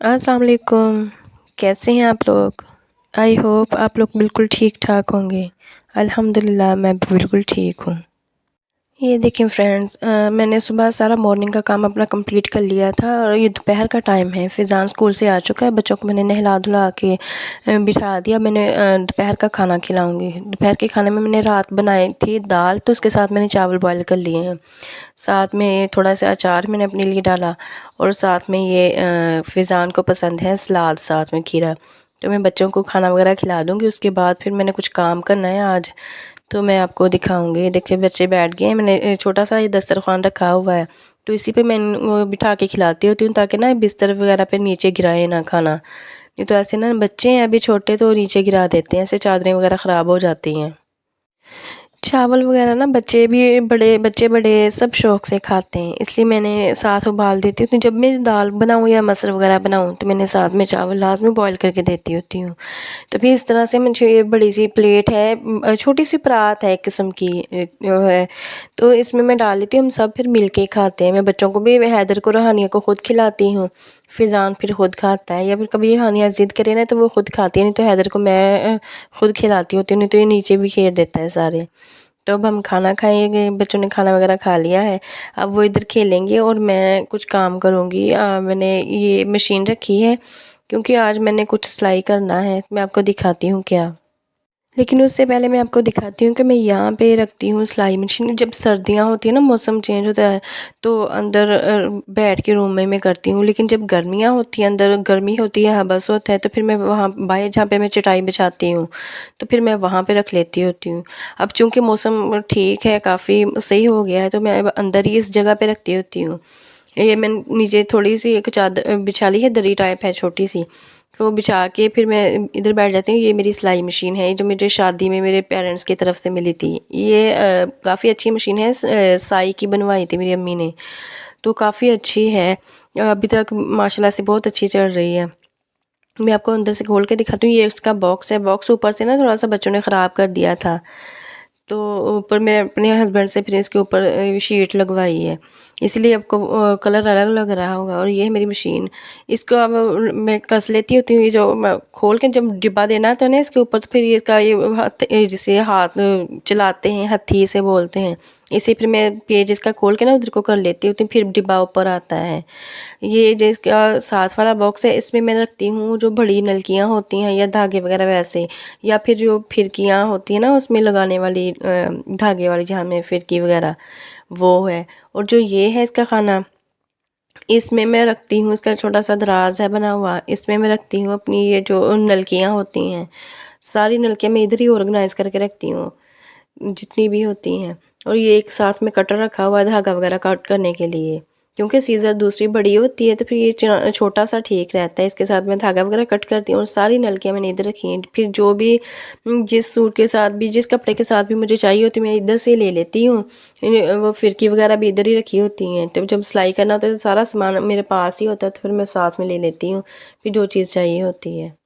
अस्सलाम वालेकुम। कैसे हैं आप लोग? आई होप आप लोग बिल्कुल ठीक-ठाक होंगे। अल्हम्दुलिल्लाह मैं भी बिल्कुल ठीक हूँ। ये देखिए फ्रेंड्स, मैंने सुबह सारा मॉर्निंग का काम अपना कंप्लीट कर लिया था और ये दोपहर का टाइम है। फ़िज़ान स्कूल से आ चुका है, बच्चों को मैंने नहला-धुला के बिठा दिया। मैंने दोपहर का खाना खिलाऊँगी। दोपहर के खाने में मैंने रात बनाई थी दाल, तो उसके साथ मैंने चावल बॉयल कर लिए हैं। साथ में थोड़ा-सा अचार मैंने अपने लिए डाला और साथ में ये फ़िज़ान को पसंद है सलाद साथ में खीरा। तो मैं बच्चों को खाना वगैरह खिला दूँगी, उसके बाद फिर मैंने कुछ काम करना है आज, तो मैं आपको दिखाऊँगी। देखिए बच्चे बैठ गए हैं, मैंने छोटा-सा ये दस्तरख़्वान रखा हुआ है, तो इसी पे मैं इनको बिठा के खिलाती होती हूँ ताकि ना बिस्तर वगैरह पे नीचे गिराए ना खाना। नहीं तो ऐसे ना बच्चे हैं अभी छोटे तो नीचे गिरा देते हैं, ऐसे चादरें वगैरह ख़राब हो जाती हैं। चावल वगैरह ना बच्चे बड़े सब शौक़ से खाते हैं, इसलिए मैंने साथ उबाल देती हूँ। तो जब मैं दाल बनाऊँ या मटर वगैरह बनाऊँ तो मैंने साथ में चावल लाज़मी बॉयल करके देती होती हूँ। तो फिर इस तरह से मुझे ये बड़ी-सी प्लेट है, छोटी-सी परात है एक किस्म की, जो है, तो इसमें मैं डाल लेती हूँ, हम सब फिर मिल के खाते हैं। मैं बच्चों को भी, हैदर को, रहानिया को खुद खिलाती हूँ, फ़िज़ान फिर खुद खाता है, या फिर कभी हानिया ज़िद करे ना तो वो खुद खाती है, नहीं तो हैदर को मैं खुद खिलाती होती हूँ, नहीं तो ये नीचे भी खेल देता है सारे। तो अब हम खाना खाएँगे, बच्चों ने खाना वगैरह खा लिया है, अब वो इधर खेलेंगे और मैं कुछ काम करूँगी। मैंने ये मशीन रखी है क्योंकि आज मैंने कुछ सिलाई करना है, मैं आपको दिखाती हूँ क्या। लेकिन उससे पहले मैं आपको दिखाती हूँ कि मैं यहाँ पे रखती हूँ सिलाई मशीन। जब सर्दियाँ होती हैं ना, मौसम चेंज होता है, तो अंदर बैठ के रूम में मैं करती हूँ, लेकिन जब गर्मियाँ होती हैं, अंदर गर्मी होती है, हबस होता है, तो फिर मैं वहाँ बाहर जहाँ पे मैं चटाई बिछाती हूँ, तो फिर मैं वहाँ पे रख लेती होती हूँ। अब चूँकि मौसम ठीक है, काफ़ी सही हो गया है, तो मैं अब अंदर ही इस जगह पे रखती होती हूँ। ये मैंने नीचे थोड़ी-सी एक चादर बिछा ली है, दरी टाइप है छोटी-सी, तो वो बिछा के फिर मैं इधर बैठ जाती हूँ। ये मेरी सिलाई मशीन है, ये जो मुझे शादी में मेरे पेरेंट्स की तरफ से मिली थी। ये काफ़ी अच्छी मशीन है, साई की बनवाई थी मेरी अम्मी ने, तो काफ़ी अच्छी है। अभी तक माशाल्लाह से बहुत अच्छी चल रही है। मैं आपको अंदर से खोल के दिखाती हूँ, ये इसका बॉक्स है, बॉक्स ऊपर से ना थोड़ा-सा बच्चों ने ख़राब कर दिया था। तो ऊपर मैं अपने हस्बैंड से फिर इसके ऊपर शीट लगवाई है, इसलिए आपको कलर अलग लग रहा होगा। और ये है मेरी मशीन, इसको अब मैं कस लेती होती हूँ। ये जो मैं खोल के जब डिब्बा देना होता है ना इसके ऊपर, तो फिर ये इसका ये जिसे हाथ चलाते हैं, हथी से बोलते हैं, इसे फिर मैं पेज इसका खोल के ना उधर को कर लेती होती हूँ, फिर डिब्बा ऊपर आता है। ये जो इसका साथ वाला बॉक्स है, इसमें मैं रखती हूँ जो बड़ी नलकियाँ होती हैं या धागे वगैरह वैसे, या फिर जो फिरकियाँ होती हैं ना उसमें लगाने वाली, धागे वाली जहाँ में फिरकी वगैरह वो है। और जो ये है इसका खाना, इसमें मैं रखती हूँ, इसका छोटा-सा दराज़ है बना हुआ, इसमें मैं रखती हूँ अपनी ये जो नलकियाँ होती हैं, सारी नलकियाँ मैं इधर ही ऑर्गनाइज़ करके रखती हूँ, जितनी भी होती हैं। और ये एक साथ में कटर रखा हुआ है धागा वगैरह कट करने के लिए, क्योंकि सीज़र दूसरी बड़ी होती है तो फिर ये छोटा-सा ठीक रहता है। इसके साथ मैं धागा वगैरह कट करती हूँ और सारी नलकियाँ मैंने इधर रखी हैं। फिर जो भी जिस सूट के साथ भी, जिस कपड़े के साथ भी मुझे चाहिए होती है, मैं इधर से ले लेती हूँ। वो फिरकी वगैरह भी इधर ही रखी होती हैं। तो जब सिलाई करना होता है तो सारा सामान मेरे पास ही होता है, तो फिर मैं साथ में ले लेती हूँ, फिर जो चीज़ चाहिए होती है।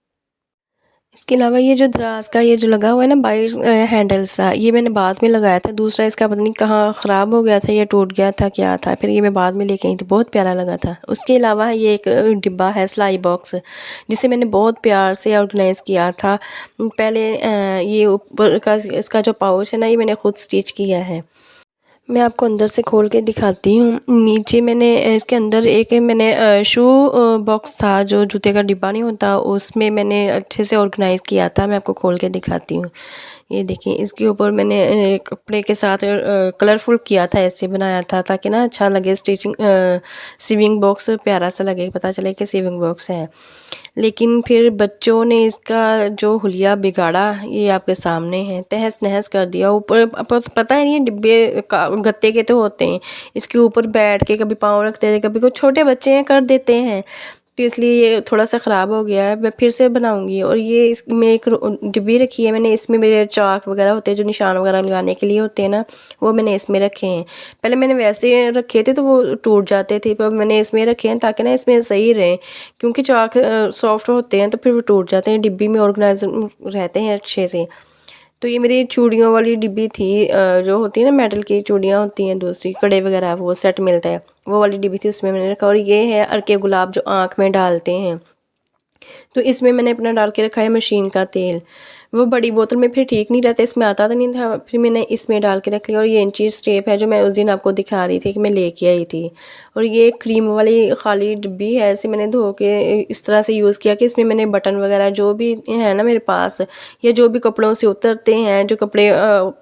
इसके अलावा ये जो दराज़ का ये जो लगा हुआ है ना बाइस हैंडल सा, ये मैंने बाद में लगाया था। दूसरा इसका पता नहीं कहाँ ख़राब हो गया था या टूट गया था, क्या था, फिर ये मैं बाद में लेके आई थी, बहुत प्यारा लगा था। उसके अलावा ये एक डिब्बा है सिलाई बॉक्स, जिसे मैंने बहुत प्यार से ऑर्गेनाइज़ किया था। पहले ये ऊपर का इसका जो पाउच है ना, ये मैंने खुद स्टिच किया है। मैं आपको अंदर से खोल के दिखाती हूँ। नीचे मैंने इसके अंदर एक मैंने शू बॉक्स था, जो जूते का डिब्बा नहीं होता, उसमें मैंने अच्छे से ऑर्गेनाइज़ किया था। मैं आपको खोल के दिखाती हूँ। ये देखिए, इसके ऊपर मैंने कपड़े के साथ कलरफुल किया था, ऐसे बनाया था ताकि ना अच्छा लगे, सीविंग बॉक्स प्यारा सा लगे, पता चले कि सीविंग बॉक्स है। लेकिन फिर बच्चों ने इसका जो हुलिया बिगाड़ा, ये आपके सामने है, तहस-नहस कर दिया। ऊपर पता है ये डिब्बे का गत्ते के तो होते हैं, इसके ऊपर बैठ के कभी पाँव रखते थे, कभी कुछ छोटे बच्चे हैं कर देते हैं, तो इसलिए ये थोड़ा-सा ख़राब हो गया है। मैं फिर से बनाऊँगी। और ये इसमें एक डिब्बी रखी है मैंने, इसमें मेरे चाक वग़ैरह होते हैं, जो निशान वग़ैरह लगाने के लिए होते हैं ना, वो मैंने इसमें रखे हैं। पहले मैंने वैसे रखे थे तो वो टूट जाते थे, पर मैंने इसमें रखे हैं ताकि ना इसमें सही रहें, क्योंकि चाक सॉफ्ट होते हैं तो फिर वो टूट जाते हैं, डिब्बी में ऑर्गेनाइज़ रहते हैं अच्छे से। तो ये मेरी चूड़ियों वाली डिब्बी थी, जो होती है ना मेटल की चूड़ियाँ होती हैं दूसरी कड़े वगैरह वो सेट मिलता है, वो वाली डिब्बी थी, उसमें मैंने रखा। और ये है अर्के गुलाब जो आँख में डालते हैं, तो इसमें मैंने अपना डाल के रखा है मशीन का तेल। वो बड़ी बोतल में फिर ठीक नहीं रहता, इसमें आता तो नहीं था, फिर मैंने इसमें डाल के रख लिया। और ये इंची स्टेप है जो मैं उस दिन आपको दिखा रही थी कि मैं लेके आई थी। और ये क्रीम वाली खाली डिब्बी है, इसे मैंने धो के इस तरह से यूज़ किया कि इसमें मैंने बटन वगैरह जो भी है ना मेरे पास, या जो भी कपड़ों से उतरते हैं, जो कपड़े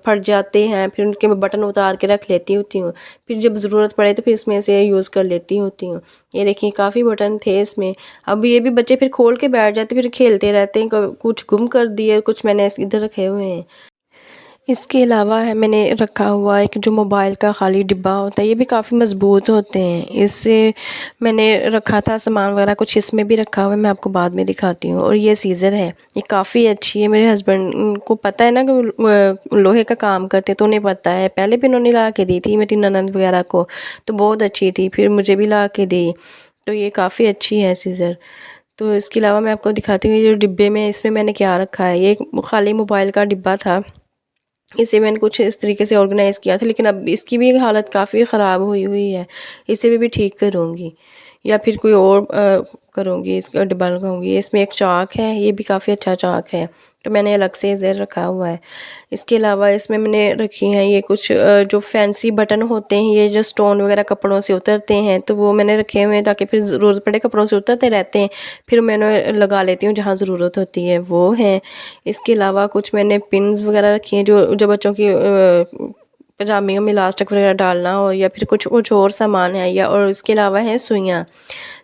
फट जाते हैं, फिर उनके मैं बटन उतार के रख लेती होती हूँ। फिर जब ज़रूरत पड़े तो फिर इसमें से यूज़ कर लेती होती हूँ। ये देखिए काफ़ी बटन थे इसमें। अब ये भी बच्चे फिर खोल के बैठ जाते, फिर खेलते रहते हैं, कुछ गुम कर दिए, कुछ मैंने इधर रखे हुए हैं। इसके अलावा है मैंने रखा हुआ एक जो मोबाइल का खाली डिब्बा होता है, ये भी काफ़ी मज़बूत होते हैं। इससे मैंने रखा था सामान वगैरह, कुछ इसमें भी रखा हुआ है, मैं आपको बाद में दिखाती हूँ। और ये सीज़र है, ये काफ़ी अच्छी है। मेरे हस्बैंड को पता है ना कि वो लोहे का काम करते हैं, तो उन्हें पता है। पहले भी उन्होंने ला के दी थी मेरी ननद वगैरह को, तो बहुत अच्छी थी, फिर मुझे भी ला के दी। तो ये काफ़ी अच्छी है सीज़र। तो इसके अलावा मैं आपको दिखाती हूँ ये जो डिब्बे में, इसमें मैंने क्या रखा है। ये एक खाली मोबाइल का डिब्बा था, इसे मैंने कुछ इस तरीके से ऑर्गेनाइज़ किया था, लेकिन अब इसकी भी हालत काफ़ी ख़राब हुई हुई है। इसे भी ठीक करूँगी या फिर कोई और करूँगी, इसका डिब्बा लगाऊँगी। इसमें एक चाक है, ये भी काफ़ी अच्छा चाक है, तो मैंने अलग से इधर रखा हुआ है। इसके अलावा इसमें मैंने रखी हैं ये कुछ जो फैंसी बटन होते हैं, ये जो स्टोन वगैरह कपड़ों से उतरते हैं, तो वो मैंने रखे हुए हैं ताकि फिर ज़रूरत पड़े, कपड़ों से उतरते रहते हैं, फिर मैंने लगा लेती हूँ जहाँ ज़रूरत होती है, वो है। इसके अलावा कुछ मैंने पिन्स वगैरह रखी हैं जो जो बच्चों की पजामियों में इलास्टिक वगैरह डालना हो, या फिर कुछ कुछ और सामान है। या और इसके अलावा है सुइयाँ।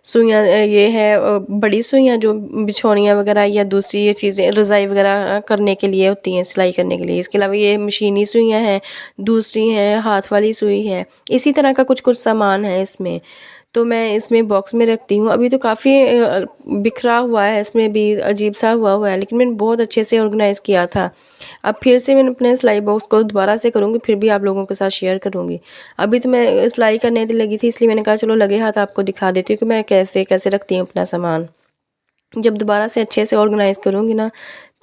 सुइयाँ ये है बड़ी सुइयाँ जो बिछौनियाँ वगैरह या दूसरी ये चीज़ें रज़ाई वगैरह करने के लिए होती हैं, सिलाई करने के लिए। इसके अलावा ये मशीनी सुइयाँ हैं, दूसरी हैं हाथ वाली सुई है। इसी तरह का कुछ कुछ सामान है इसमें, तो मैं इसमें बॉक्स में रखती हूँ। अभी तो काफ़ी बिखरा हुआ है, इसमें भी अजीब सा हुआ हुआ है, लेकिन मैंने बहुत अच्छे से ऑर्गेनाइज़ किया था। अब फिर से मैंने अपने सिलाई बॉक्स को दोबारा से करूँगी, फिर भी आप लोगों के साथ शेयर करूँगी। अभी तो मैं सिलाई करने लगी थी, इसलिए मैंने कहा चलो लगे हाथ आपको दिखा देती हूँ कि मैं कैसे कैसे रखती हूँ अपना सामान। जब दोबारा से अच्छे से ऑर्गेनाइज़ करूँगी ना,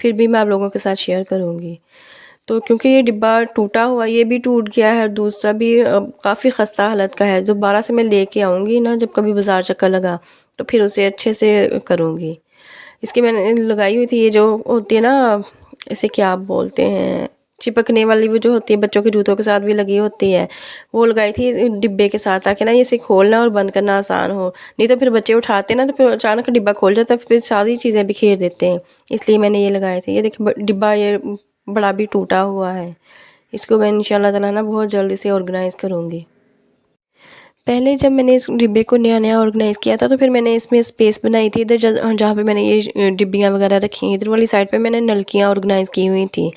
फिर भी मैं आप लोगों के साथ शेयर करूँगी। तो क्योंकि ये डिब्बा टूटा हुआ, ये भी टूट गया है, दूसरा भी काफ़ी ख़स्ता हालत का है। दोबारा से मैं लेके आऊँगी ना जब कभी बाज़ार चक्कर लगा, तो फिर उसे अच्छे से करूँगी। इसकी मैंने लगाई हुई थी, ये जो होती है ना, इसे क्या बोलते हैं, चिपकने वाली, वो जो होती है बच्चों के जूतों के साथ भी लगी होती है, वो लगाई थी इस डिब्बे के साथ, ताकि ना इसे खोलना और बंद करना आसान हो। नहीं तो फिर बच्चे उठाते ना, तो फिर अचानक डिब्बा खोल जाता है, फिर सारी चीज़ें बिखेर देते हैं। इसलिए मैंने ये लगाए थे। ये देखिए डिब्बा ये बड़ा भी टूटा हुआ है, इसको मैं इंशाल्लाह ताला ना बहुत जल्दी से ऑर्गेनाइज़ करूँगी। पहले जब मैंने इस डिब्बे को नया-नया ऑर्गेनाइज़ किया था, तो फिर मैंने इसमें स्पेस बनाई थी इधर जहाँ पे मैंने ये डिब्बियाँ वगैरह रखी हैं, इधर वाली साइड पे मैंने नलकियाँ ऑर्गेनाइज़ की हुई थी।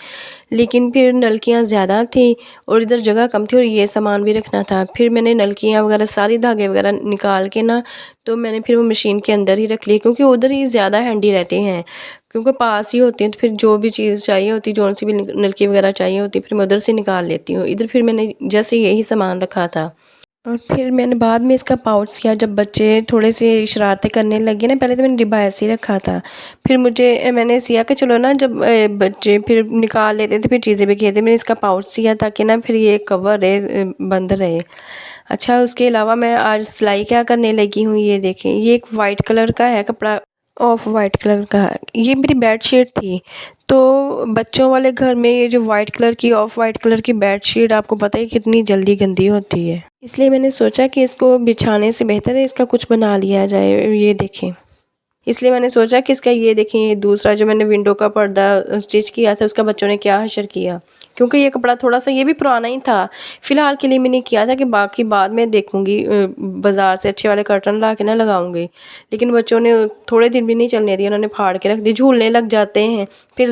लेकिन फिर नलकियाँ ज़्यादा थी और इधर जगह कम थी और ये सामान भी रखना था। फिर मैंने नलकियाँ वगैरह सारी धागे वगैरह निकाल के ना, तो मैंने फिर वो मशीन के अंदर ही रख ली, क्योंकि उधर ही ज़्यादा हैंडी रहते हैं, क्योंकि पास ही होते हैं। तो फिर जो भी चीज़ चाहिए होती, जौन सी भी नलकी वगैरह चाहिए होती, फिर मैं उधर से निकाल लेती हूँ। इधर फिर मैंने जैसे यही सामान रखा था। और फिर मैंने बाद में इसका पाउच किया, जब बच्चे थोड़े से शरारतें करने लगे ना, पहले तो मैंने डिब्बा ऐसे ही रखा था। फिर मैंने सिया कि चलो ना, जब बच्चे फिर निकाल लेते थे, फिर चीज़ें भी खेलते, मैंने इसका पाउच सिया ताकि ना फिर ये कवर रहे, बंद रहे। अच्छा, उसके अलावा मैं आज सिलाई क्या करने लगी हूँ, ये देखें, ये एक वाइट कलर का है कपड़ा, ऑफ वाइट कलर का है। ये मेरी बेडशीट थी, तो बच्चों वाले घर में ये जो वाइट कलर की, ऑफ वाइट कलर की बेडशीट, आपको पता है कितनी जल्दी गंदी होती है। इसलिए मैंने सोचा कि इसको बिछाने से बेहतर है इसका कुछ बना लिया जाए। ये देखें, इसलिए मैंने सोचा कि इसका ये देखें, ये दूसरा जो मैंने विंडो का पर्दा स्टिच किया था, उसका बच्चों ने क्या हशर किया, क्योंकि ये कपड़ा थोड़ा सा ये भी पुराना ही था। फ़िलहाल के लिए मैंने किया था कि बाकी बाद में देखूंगी, बाज़ार से अच्छे वाले कर्टन ला के ना लगाऊंगी। लेकिन बच्चों ने थोड़े दिन भी नहीं चलने दिए, उन्होंने फाड़ के रख दी, झूलने लग जाते हैं। फिर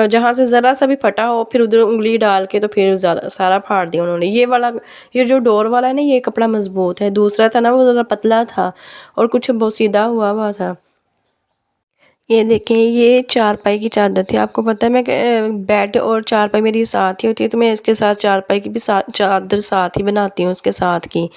जहाँ से ज़रा सा भी फटा हो, फिर उधर उंगली डाल के तो फिर ज़्यादा सारा फाड़ दिया उन्होंने। ये वाला, ये जो डोर वाला है ना, ये कपड़ा मज़बूत है। दूसरा था ना, वो ज़रा पतला था और कुछ बोसीदा हुआ हुआ था। ये देखें, ये चारपाई की चादर थी। आपको पता है मैं बेड और चारपाई मेरी साथ ही होती है, तो मैं इसके साथ चारपाई की भी चादर साथ ही बनाती हूँ उसके साथ की।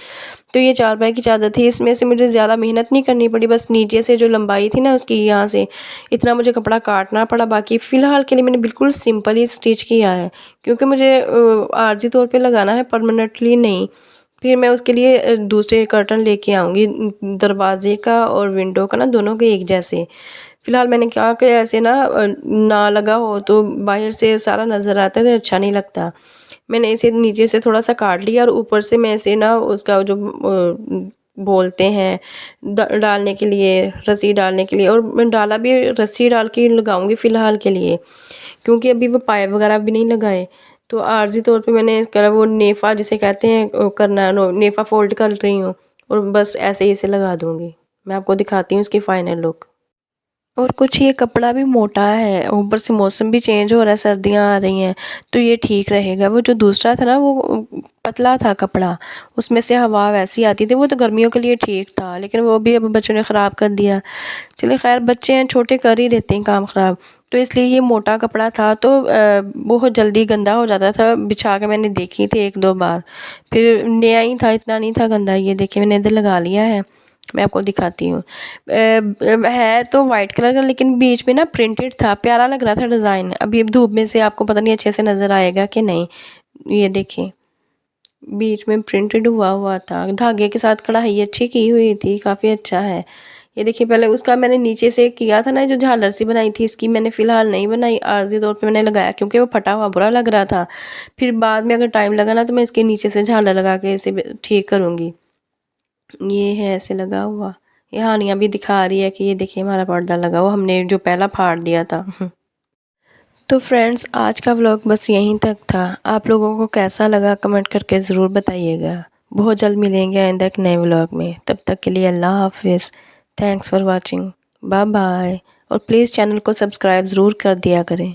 तो ये चारपाई की चादर थी, इसमें से मुझे ज़्यादा मेहनत नहीं करनी पड़ी, बस नीचे से जो लंबाई थी ना उसकी, यहाँ से इतना मुझे कपड़ा काटना पड़ा। बाकी फ़िलहाल के लिए मैंने बिल्कुल सिंपल ही स्टिच किया है, क्योंकि मुझे आर्जी तौर पे लगाना है, परमानेंटली नहीं। फिर मैं उसके लिए दूसरे कर्टन लेके आऊँगी, दरवाजे का और विंडो का ना, दोनों के एक जैसे। फ़िलहाल मैंने कहा कि ऐसे ना ना लगा हो तो बाहर से सारा नज़र आता है तो अच्छा नहीं लगता। मैंने इसे नीचे से थोड़ा-सा काट लिया और ऊपर से मैं इसे ना उसका जो बोलते हैं डालने के लिए, रस्सी डालने के लिए, और मैं डाला भी रस्सी डाल के लगाऊँगी फ़िलहाल के लिए, क्योंकि अभी वो पाइप वगैरह भी नहीं लगाए। तो आर्ज़ी तौर पे मैंने करा वो नेफ़ा जिसे कहते हैं करना है, नेफ़ा फ़ोल्ड कर रही हूँ और बस ऐसे ही इसे लगा दूँगी। मैं आपको दिखाती हूँ इसकी फाइनल लुक। और कुछ ये कपड़ा भी मोटा है, ऊपर से मौसम भी चेंज हो रहा है, सर्दियाँ आ रही हैं, तो ये ठीक रहेगा। वो जो दूसरा था ना वो पतला था कपड़ा, उसमें से हवा वैसी आती थी, वो तो गर्मियों के लिए ठीक था, लेकिन वो भी अब बच्चों ने ख़राब कर दिया। चलिए खैर, बच्चे हैं छोटे, कर ही देते हैं काम ख़राब। तो इसलिए ये मोटा कपड़ा था, तो बहुत जल्दी गंदा हो जाता था। बिछा के मैंने देखी थी 1-2 बार, फिर नया ही था, इतना नहीं था गंदा। ये देखिए मैंने इधर लगा लिया है, मैं आपको दिखाती हूँ। है तो वाइट कलर का, लेकिन बीच में ना प्रिंटेड था, प्यारा लग रहा था डिज़ाइन। अभी धूप में से आपको पता नहीं अच्छे से नज़र आएगा कि नहीं। ये देखिए, बीच में प्रिंटेड हुआ हुआ था, धागे के साथ कढ़ाई अच्छी की हुई थी, काफ़ी अच्छा है। ये देखिए, पहले उसका मैंने नीचे से किया था ना, जो झालर सी बनाई थी, इसकी मैंने फ़िलहाल नहीं बनाई, आर्ज़ी तौर पे मैंने लगाया, क्योंकि वो फटा हुआ बुरा लग रहा था। फिर बाद में अगर टाइम लगा ना, तो मैं इसके नीचे से झालर लगा के इसे ठीक करूँगी। ये है ऐसे लगा हुआ। ये हानिया भी दिखा रही है कि ये देखिए हमारा पर्दा लगा हुआ, हमने जो पहला फाड़ दिया था। तो फ्रेंड्स, आज का व्लॉग बस यहीं तक था। आप लोगों को कैसा लगा कमेंट करके ज़रूर बताइएगा। बहुत जल्द मिलेंगे आइंदा एक नए व्लॉग में। तब तक के लिए अल्लाह हाफ़िज़। Thanks for watching. Bye bye. और प्लीज़ चैनल को सब्सक्राइब ज़रूर कर दिया करें।